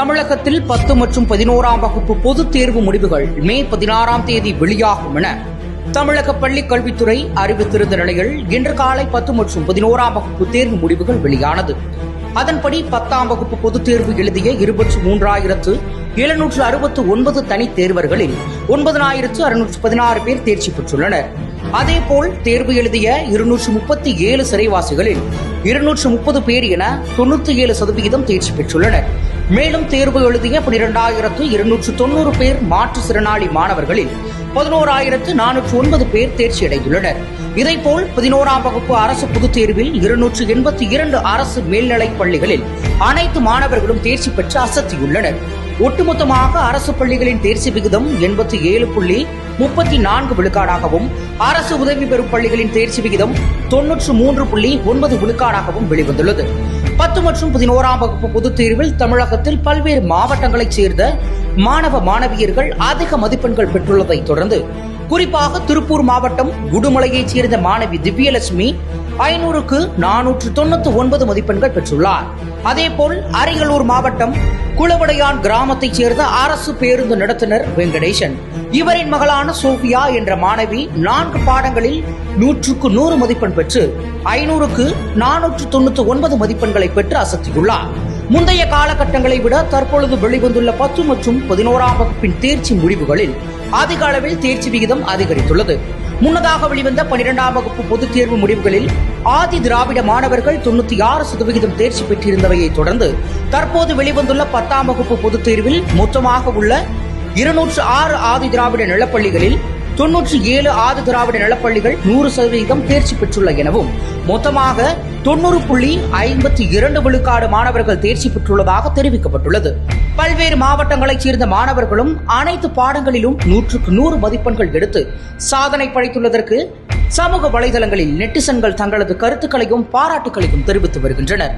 தமிழகத்தில் 10 மற்றும் 11ஆம் வகுப்பு பொதுத் தேர்வு முடிவுகள் மே 16ஆம் தேதி வெளியாகும் என தமிழக பள்ளிக் கல்வித்துறை அறிவித்திருந்த நிலையில் இன்று காலை 10 மற்றும் 11ஆம் வகுப்பு தேர்வு முடிவுகள் வெளியானது. அதன்படி 10ஆம் வகுப்பு பொதுத் தேர்வு எழுதிய 23,769 தனித் தேர்வர்களில் 9,616 பேர் தேர்ச்சி பெற்றுள்ளனர். அதேபோல் தேர்வு எழுதிய 237 சிறைவாசிகளில் 230 பேர் என 97% தேர்ச்சி பெற்றுள்ளனர். மேலும் தேர்வு எழுதிய 12,290 பேர் மாற்றுத்திறனாளி மாணவர்களில் 11,409 பேர் தேர்ச்சியடைந்துள்ளனர். இதேபோல் 11ஆம் வகுப்பு அரசு பொதுத் தேர்வில் 282 அரசு மேல்நிலைப் பள்ளிகளில் அனைத்து மாணவர்களும் தேர்ச்சி பெற்று அசத்தியுள்ளனர். ஒட்டுமொத்தமாக அரசு பள்ளிகளின் தேர்ச்சி விகிதம் 87.34 விழுக்காடாகவும் அரசு உதவி பெறும் பள்ளிகளின் தேர்ச்சி விகிதம் 93.9 விழுக்காடாகவும் வெளிவந்துள்ளது. 10 மற்றும் 11ஆம் வகுப்பு பொதுத் தேர்வில் தமிழகத்தில் பல்வேறு மாவட்டங்களைச் சேர்ந்த மாணவ மாணவியர்கள் அதிக மதிப்பெண்கள் பெற்றுள்ளதை தொடர்ந்து குறிப்பாக திருப்பூர் மாவட்டம் உடுமலையைச் சேர்ந்த மாணவி திவ்யலட்சுமி 500க்கு 499 மதிப்பெண்கள் பெற்றுள்ளார். அதேபோல் அரியலூர் மாவட்டம் குளவடையான் கிராமத்தைச் சேர்ந்த அரசு பேருந்து நடத்துனர் வெங்கடேசன், இவரின் மகளான சோபியா என்ற மாணவி 4 பாடங்களில் 100க்கு 100 மதிப்பெண் பெற்று 500க்கு 499 மதிப்பெண்களை பெற்று அசத்தியுள்ளார். முந்தைய காலகட்டங்களை விட தற்பொழுது வெளிவந்துள்ள 10 மற்றும் 11ஆம் வகுப்பின் தேர்ச்சி முடிவுகளில் அதிக அளவில் தேர்ச்சி விகிதம் அதிகரித்துள்ளது. முன்னதாக வெளிவந்த 12ஆம் வகுப்பு பொதுத் தேர்வு முடிவுகளில் ஆதி திராவிட மாணவர்கள் 96% தேர்ச்சி பெற்றிருந்தவையை தொடர்ந்து தற்போது வெளிவந்துள்ள 10ஆம் வகுப்பு பொதுத் தேர்வில் மொத்தமாக உள்ள 206 ஆதி திராவிட நிலப்பள்ளிகளில் 97 ஆதி திராவிட நிலப்பள்ளிகள் 100% தேர்ச்சி பெற்றுள்ள எனவும் மொத்தமாக 90.52 விழுக்காடு மாணவர்கள் தேர்ச்சி பெற்றுள்ளதாக தெரிவிக்கப்பட்டுள்ளது. பல்வேறு மாவட்டங்களைச் சேர்ந்த மாணவர்களும் அனைத்து பாடங்களிலும் 100க்கு 100 மதிப்பெண்கள் எடுத்து சாதனை படைத்துள்ளதற்கு சமூக வலைதளங்களில் நெட்டிசன்கள் தங்களது கருத்துக்களையும் பாராட்டுகளையும் தெரிவித்து வருகின்றனர்.